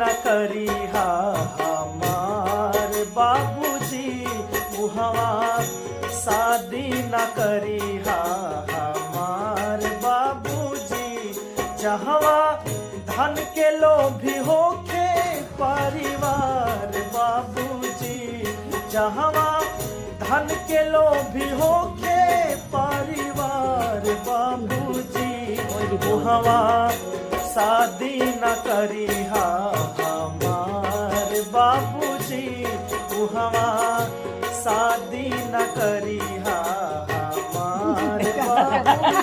न करिहा हमार बाबूजी, उहवा शादी न करिहा हमार बाबूजी। जहवा धन के लोभी होखे परिवार बाबूजी, जहवा धन के लोभी होखे परिवार बाबूजी, उहवा शादी न करिहा हमार बाबूजी, उहवा शादी न करिहा हमार बाबूजी।